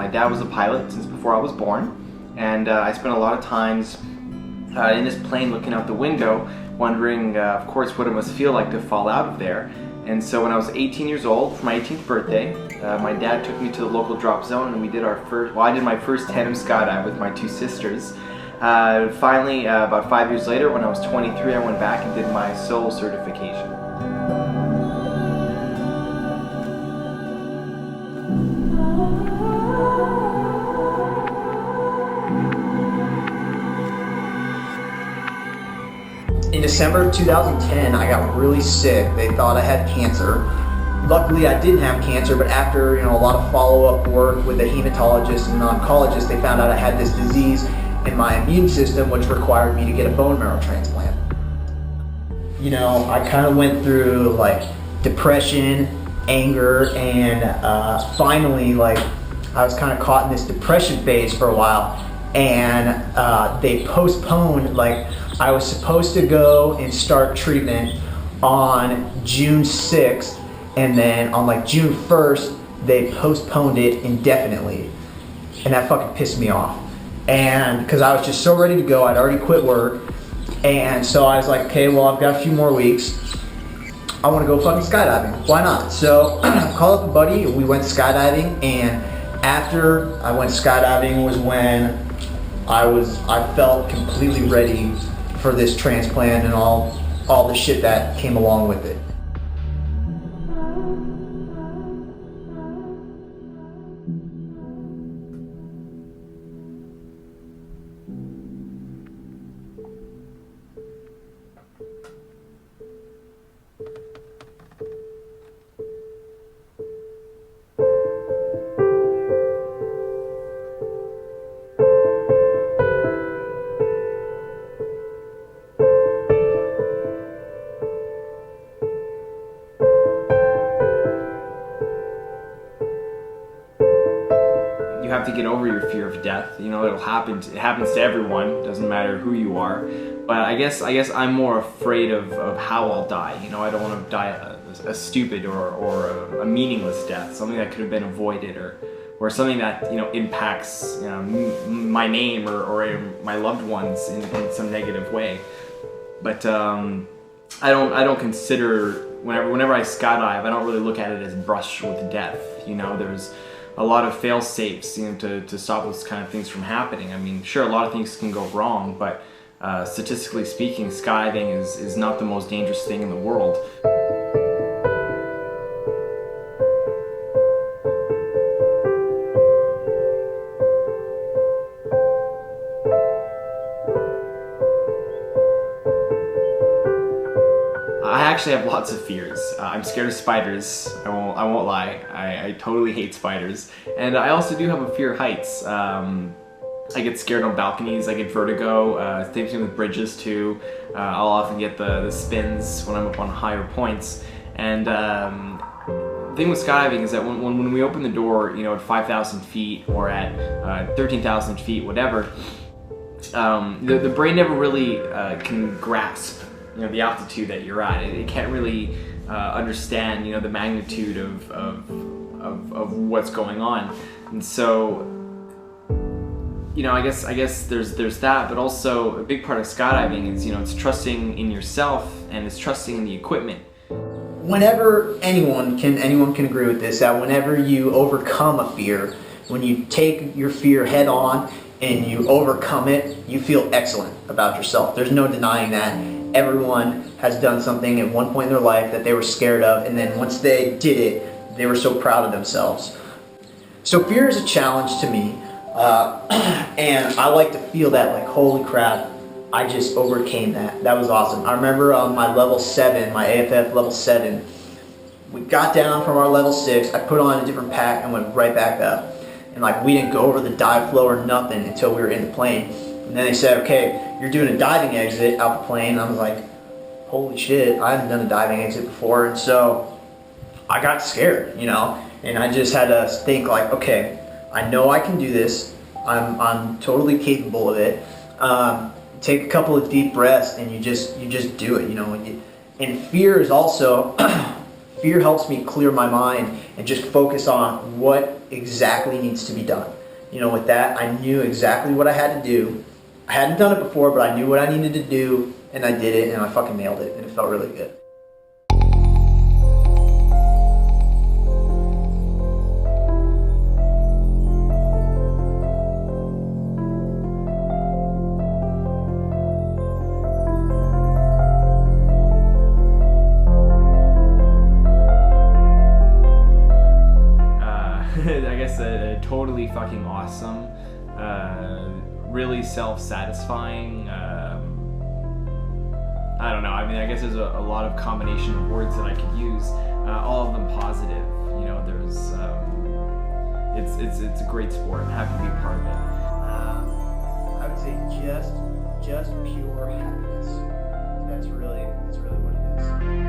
My dad was a pilot since before I was born, and I spent a lot of times in this plane looking out the window, wondering, of course, what it must feel like to fall out of there. And so when I was 18 years old, for my 18th birthday, my dad took me to the local drop zone, and we did I did my first tandem skydive with my two sisters. Finally, about 5 years later, when I was 23, I went back and did my solo certification. In December 2010, I got really sick. They thought I had cancer. Luckily, I didn't have cancer, but after a lot of follow-up work with a hematologist and an oncologist, they found out I had this disease in my immune system, which required me to get a bone marrow transplant. I kind of went through like depression, anger, and finally, I was kind of caught in this depression phase for a while, and they postponed, I was supposed to go and start treatment on June 6th, and then on June 1st, they postponed it indefinitely. And that fucking pissed me off. And because I was just so ready to go, I'd already quit work. And so I was like, okay, well, I've got a few more weeks. I want to go fucking skydiving. Why not? So I called up a buddy, we went skydiving, and after I went skydiving was when I felt completely ready for this transplant and all the shit that came along with it. You have to get over your fear of death. It'll happen. It happens to everyone. It doesn't matter who you are. But I guess I'm more afraid of how I'll die. I don't want to die a stupid or a meaningless death, something that could have been avoided, or something that impacts my name or my loved ones in some negative way. But I don't consider whenever I skydive, I don't really look at it as brush with death. There's a lot of fail-safes, to stop those kind of things from happening. I mean, sure, a lot of things can go wrong, but statistically speaking, skydiving is not the most dangerous thing in the world. I actually have lots of fears. I'm scared of spiders. I won't lie. I totally hate spiders. And I also do have a fear of heights. I get scared on balconies. I get vertigo. Same thing with bridges too. I'll often get the spins when I'm up on higher points. And the thing with skydiving is that when we open the door, at 5,000 feet or at 13,000 feet, whatever, the brain never really can grasp the altitude that you're at. It can't really understand the magnitude of what's going on. And so I guess there's that, but also a big part of skydiving is it's trusting in yourself and it's trusting in the equipment. Whenever anyone can agree with this, that whenever you overcome a fear, when you take your fear head on and you overcome it, you feel excellent about yourself. There's no denying that. Everyone has done something at one point in their life that they were scared of, and then once they did it, they were so proud of themselves. So fear is a challenge to me, and I like to feel that, holy crap, I just overcame that. That was awesome. I remember on my level 7, my AFF level 7, we got down from our level 6, I put on a different pack and went right back up. And we didn't go over the dive flow or nothing until we were in the plane. And then they said, okay, you're doing a diving exit out the plane. And I was like, holy shit, I haven't done a diving exit before. And so I got scared, and I just had to think okay, I know I can do this. I'm totally capable of it. Take a couple of deep breaths and you just do it, And fear is also, fear helps me clear my mind and just focus on what exactly needs to be done. you know, with that, I knew exactly what I had to do. I hadn't done it before, but I knew what I needed to do, and I did it, and I fucking nailed it, and it felt really good. I guess totally fucking awesome, really self-satisfying. I don't know, I mean, I guess there's a lot of combination of words that I could use, all of them positive. You know, there's, it's a great sport. I'm happy to be a part of it. I would say just pure happiness. That's really what it is.